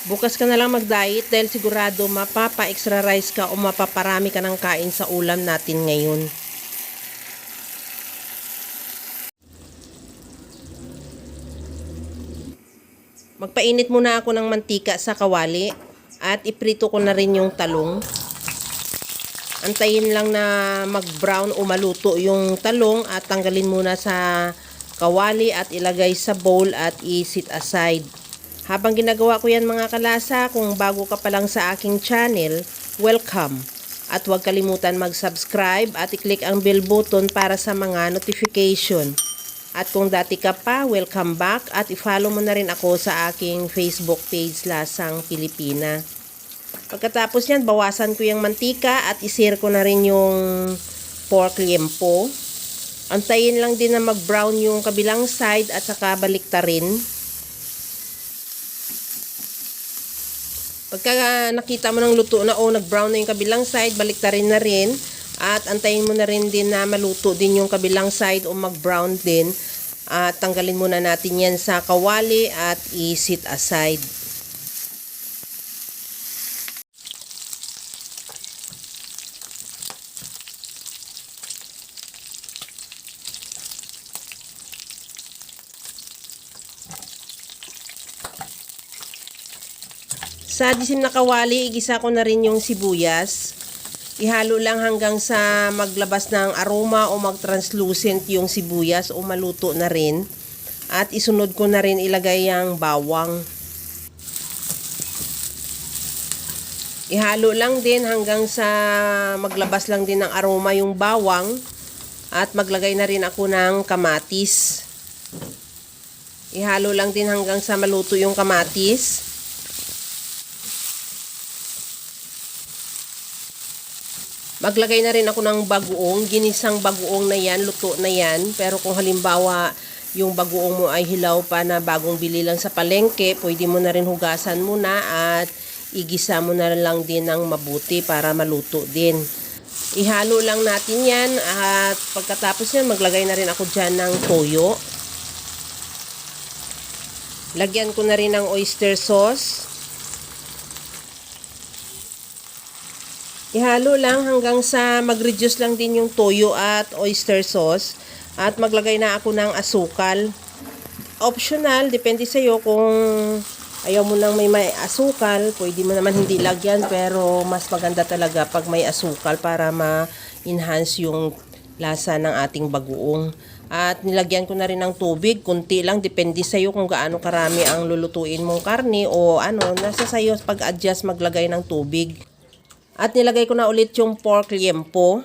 Bukas ka na lang mag-diet dahil sigurado mapapa-extra rice ka o mapaparami ka ng kain sa ulam natin ngayon. Magpainit muna ako ng mantika sa kawali at iprito ko na rin yung talong. Antayin lang na mag-brown o maluto yung talong at tanggalin muna sa kawali at ilagay sa bowl at i-set aside. Habang ginagawa ko yan mga kalasa, kung bago ka pa lang sa aking channel, welcome. At huwag kalimutan mag-subscribe at i-click ang bell button para sa mga notification. At kung dati ka pa, welcome back at i-follow mo na rin ako sa aking Facebook page Lasang Pilipina. Pagkatapos yan, bawasan ko yung mantika at i-sear ko na rin yung pork liempo. Antayin lang din na mag-brown yung kabilang side at saka baliktarin. Pagka nakita mo ng luto na nag-brown na yung kabilang side, baliktarin na rin. At antayin mo na rin din na maluto din yung kabilang side o mag-brown din. At tanggalin muna natin yan sa kawali at i-set aside. Sa disim na kawali, igisa ko na rin yung sibuyas. Ihalo lang hanggang sa maglabas ng aroma o mag-translucent yung sibuyas o maluto na rin. At isunod ko na rin ilagay ang bawang. Ihalo lang din hanggang sa maglabas lang din ng aroma yung bawang. At maglagay na rin ako ng kamatis. Ihalo lang din hanggang sa maluto yung kamatis. Maglagay na rin ako ng bagoong, ginisang bagoong na yan, luto na yan. Pero kung halimbawa yung bagoong mo ay hilaw pa na bagong bili lang sa palengke, pwede mo na rin hugasan muna at igisa mo na lang din ng mabuti para maluto din. Ihalo lang natin yan at pagkatapos yan maglagay na rin ako dyan ng toyo. Lagyan ko na rin ng oyster sauce. Ihalo lang hanggang sa mag-reduce lang din yung toyo at oyster sauce. At maglagay na ako ng asukal. Optional, depende sa'yo kung ayaw mo nang may asukal. Pwede mo naman hindi lagyan pero mas maganda talaga pag may asukal para ma-enhance yung lasa ng ating bagoong. At nilagyan ko na rin ng tubig, kunti lang, depende sa'yo kung gaano karami ang lulutuin mong karne o nasa sa'yo pag-adjust maglagay ng tubig. At nilagay ko na ulit yung pork liempo.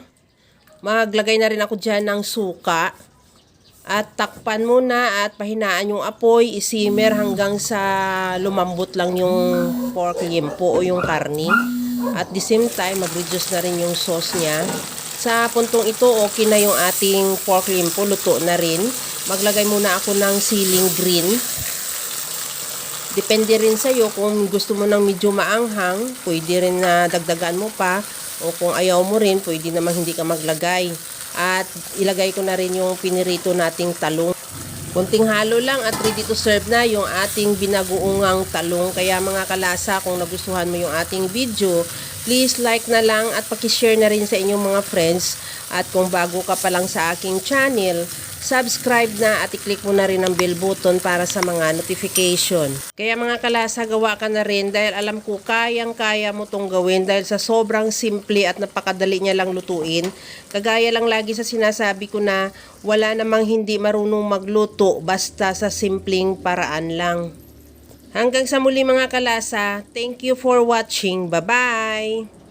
Maglagay na rin ako dyan ng suka. At takpan muna at pahinaan yung apoy, isimmer hanggang sa lumambot lang yung pork liempo o yung karni. At the same time, mag-reduce na rin yung sauce niya. Sa puntong ito, okay na yung ating pork liempo, luto na rin. Maglagay muna ako ng siling green. Depende rin sa'yo kung gusto mo ng medyo maanghang, pwede rin na dagdagan mo pa. O kung ayaw mo rin, pwede naman hindi ka maglagay. At ilagay ko na rin yung pinirito nating talong. Kunting halo lang at ready to serve na yung ating binagoongang talong. Kaya mga kalasa, kung nagustuhan mo yung ating video, please like na lang at pakishare na rin sa inyong mga friends. At kung bago ka pa lang sa aking channel, subscribe na at i-click mo na rin ang bell button para sa mga notification. Kaya mga kalasa, gawa ka na rin dahil alam ko kayang-kaya mo tong gawin dahil sa sobrang simple at napakadali niya lang lutuin. Kagaya lang lagi sa sinasabi ko na wala namang hindi marunong magluto basta sa simpleng paraan lang. Hanggang sa muli mga kalasa, thank you for watching. Bye-bye!